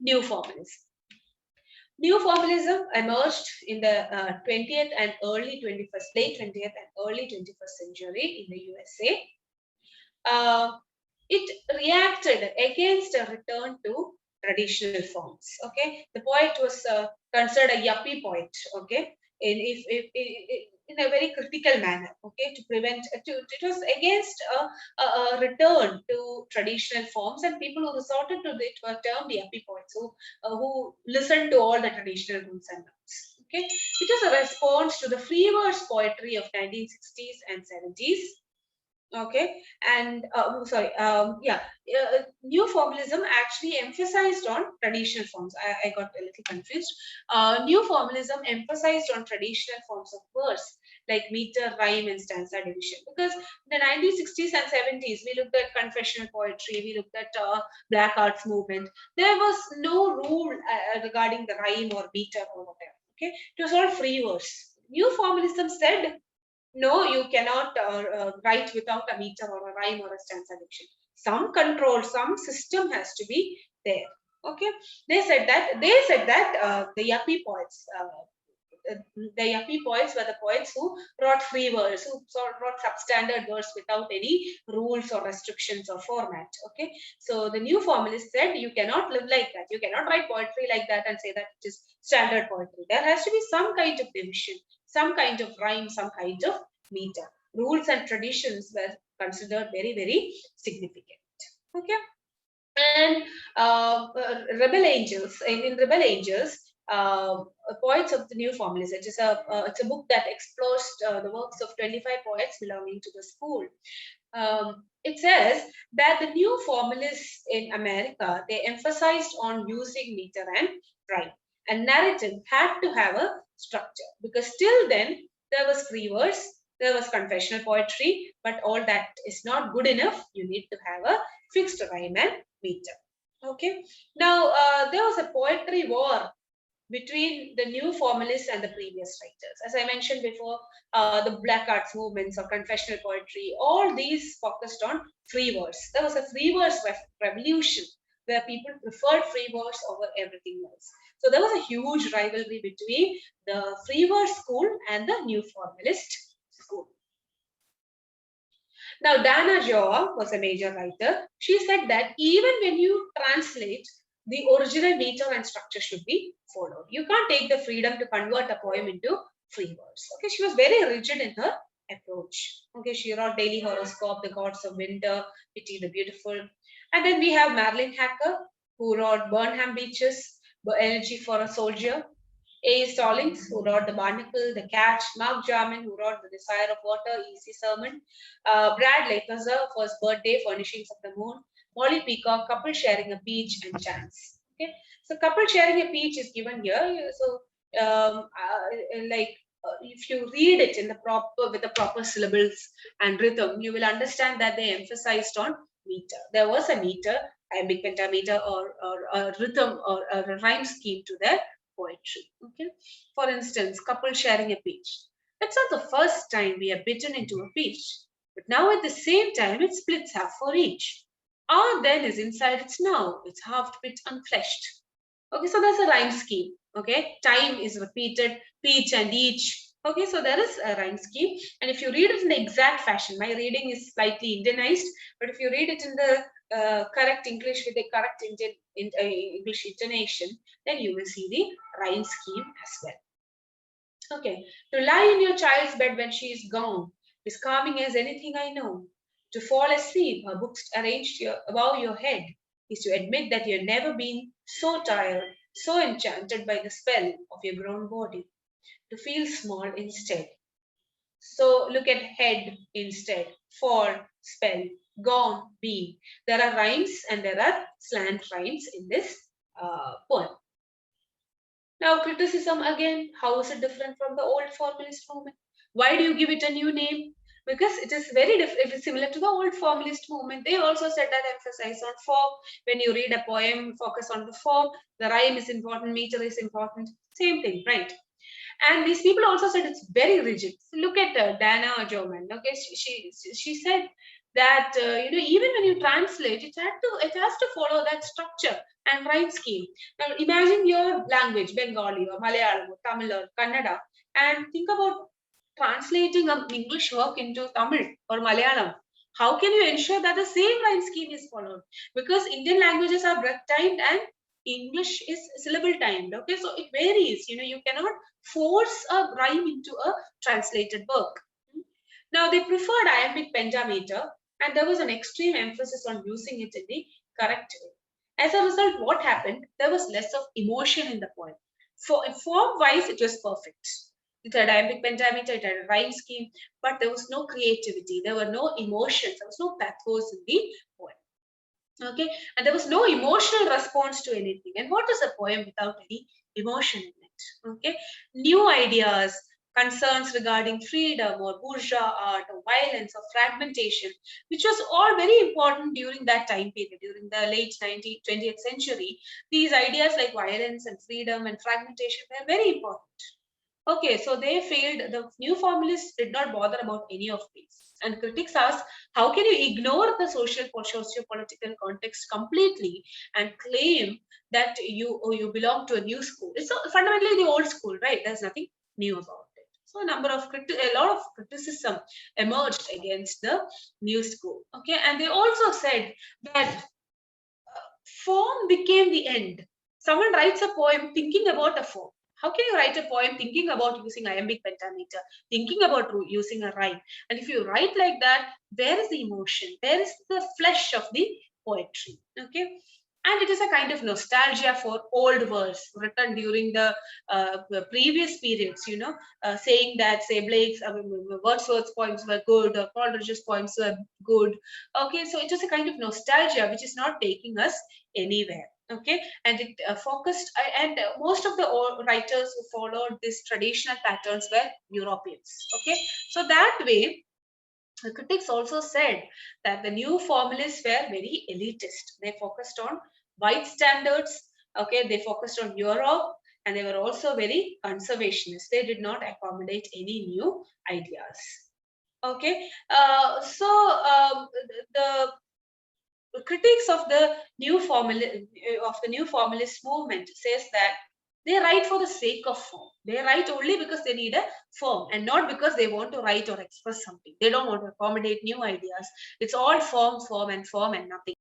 New Formalism. New Formalism emerged in the 20th and early 21st, late 20th and early 21st century in the USA. It reacted against a return to traditional forms. Okay, the poet was considered a yuppie poet. Okay, in a very critical manner. Okay, to prevent it was against a return to traditional forms, and people who resorted to it were termed yuppie poets, who listened to all the traditional rules and norms. Okay, it was a response to the free verse poetry of 1960s and 70s. Okay, and New Formalism actually emphasized on traditional forms. I got a little confused. New Formalism emphasized on traditional forms of verse like meter, rhyme, and stanza division, because in the 1960s and 70s we looked at confessional poetry, we looked at black arts movement. There was no rule regarding the rhyme or meter or whatever. Okay, it was all free verse. New Formalism said, no, you cannot write without a meter or a rhyme or a stanza diction. Some control, some system has to be there. Okay, they said that the yuppie poets, were the poets who wrote free verse, who wrote substandard verse without any rules or restrictions or format. Okay, so the New Formalists said you cannot live like that. You cannot write poetry like that and say that it is standard poetry. There has to be some kind of division, some kind of rhyme, some kind of meter. Rules and traditions were considered very, very significant. Okay, and Rebel Angels, in Rebel Angels, Poets of the New Formalism. It's a book that explores the works of 25 poets belonging to the school. It says that the New Formalists in America, they emphasized on using meter and rhyme. And narrative had to have a structure, because till then there was free verse, there was confessional poetry, but all that is not good enough. You need to have a fixed rhyme and meter. Okay. Now there was a poetry war between the new formalists and the previous writers. As I mentioned before, the black arts movements or confessional poetry, all these focused on free verse. There was a free verse revolution where people preferred free verse over everything else. So there was a huge rivalry between the free verse school and the new formalist school. Now, Dana Gioia was a major writer. She said that even when you translate, the original meter and structure should be followed. You can't take the freedom to convert a poem into free verse. Okay, she was very rigid in her approach. Okay, she wrote Daily Horoscope, The Gods of Winter, Pity the Beautiful. And then we have Marilyn Hacker, who wrote Burnham Beaches, Elegy for a Soldier. A. Stallings, who wrote The Barnacle, The Catch. Mark Jarman, who wrote The Desire of Water, Easy Sermon. Brad Lathazer, for his birthday, Furnishings of the Moon. Molly Peacock, Couple Sharing a Peach, and Chance. Okay, so couple sharing a peach is given here. So, if you read it in the proper with the proper syllables and rhythm, you will understand that they emphasized on meter. There was a meter, iambic pentameter, or a rhythm or a rhyme scheme to their poetry. Okay, for instance, couple sharing a peach. That's not the first time we are bitten into a peach, but now at the same time it splits half for each. Or then is inside its now, it's half bit unfleshed. Okay, so there's a rhyme scheme. Okay, time is repeated, peach and each. Okay, so there is a rhyme scheme, and if you read it in the exact fashion, my reading is slightly Indianized, but if you read it in the correct English with the correct English intonation, then you will see the rhyme scheme as well. Okay, to lie in your child's bed when she is gone is calming as anything I know. To fall asleep, her books arranged above your head, is to admit that you've never been so tired, so enchanted by the spell of your grown body. To feel small instead. So look at head instead, fall, spell, gone, be. There are rhymes and there are slant rhymes in this poem. Now, criticism again, how is it different from the old formalist movement? Why do you give it a new name? Because it is very different. It is similar to the old formalist movement. They also said that emphasize on form. When you read a poem, focus on the form. The rhyme is important, meter is important. Same thing, right? And these people also said it's very rigid. So look at Dana Gioia. Okay, she said that even when you translate, it has to follow that structure and rhyme scheme. Now imagine your language, Bengali or Malayalam or Tamil or Kannada, and think about translating an English work into Tamil or Malayalam. How can you ensure that the same rhyme scheme is followed? Because Indian languages are breath timed and English is syllable timed. Okay, so it varies. You cannot force a rhyme into a translated work. Now they preferred iambic pentameter, and there was an extreme emphasis on using it in the correct way. As a result, what happened? There was less of emotion in the poem. Form-wise, it was perfect. It had iambic pentameter, it had a rhyme scheme, but there was no creativity. There were no emotions. There was no pathos in the poem. Okay, and there was no emotional response to anything. And what is a poem without any emotion in it? Okay, new ideas, concerns regarding freedom or bourgeois art or violence or fragmentation, which was all very important during that time period, during the late 20th century. These ideas like violence and freedom and fragmentation were very important. Okay, so they failed. The new formalists did not bother about any of these. And critics asked, how can you ignore the socio-political context completely and claim that you belong to a new school? It's fundamentally the old school, right? There's nothing new about it. So a lot of criticism emerged against the new school. Okay, and they also said that form became the end. Someone writes a poem thinking about a form. How can you write a poem thinking about using iambic pentameter, thinking about using a rhyme? And if you write like that, where is the emotion? Where is the flesh of the poetry? Okay. And it is a kind of nostalgia for old verse written during the previous periods, saying that, say, Wordsworth's poems were good or Coleridge's poems were good. Okay, so it is a kind of nostalgia which is not taking us anywhere. Okay, and it focused, and most of the writers who followed these traditional patterns were Europeans. Okay, so that way, the critics also said that the new formalists were very elitist. They focused on white standards. Okay, they focused on Europe, and they were also very conservationist. They did not accommodate any new ideas. Okay, the critics of the new formalist movement says that they write for the sake of form. They write only because they need a form and not because they want to write or express something. They don't want to accommodate new ideas. It's all form and nothing.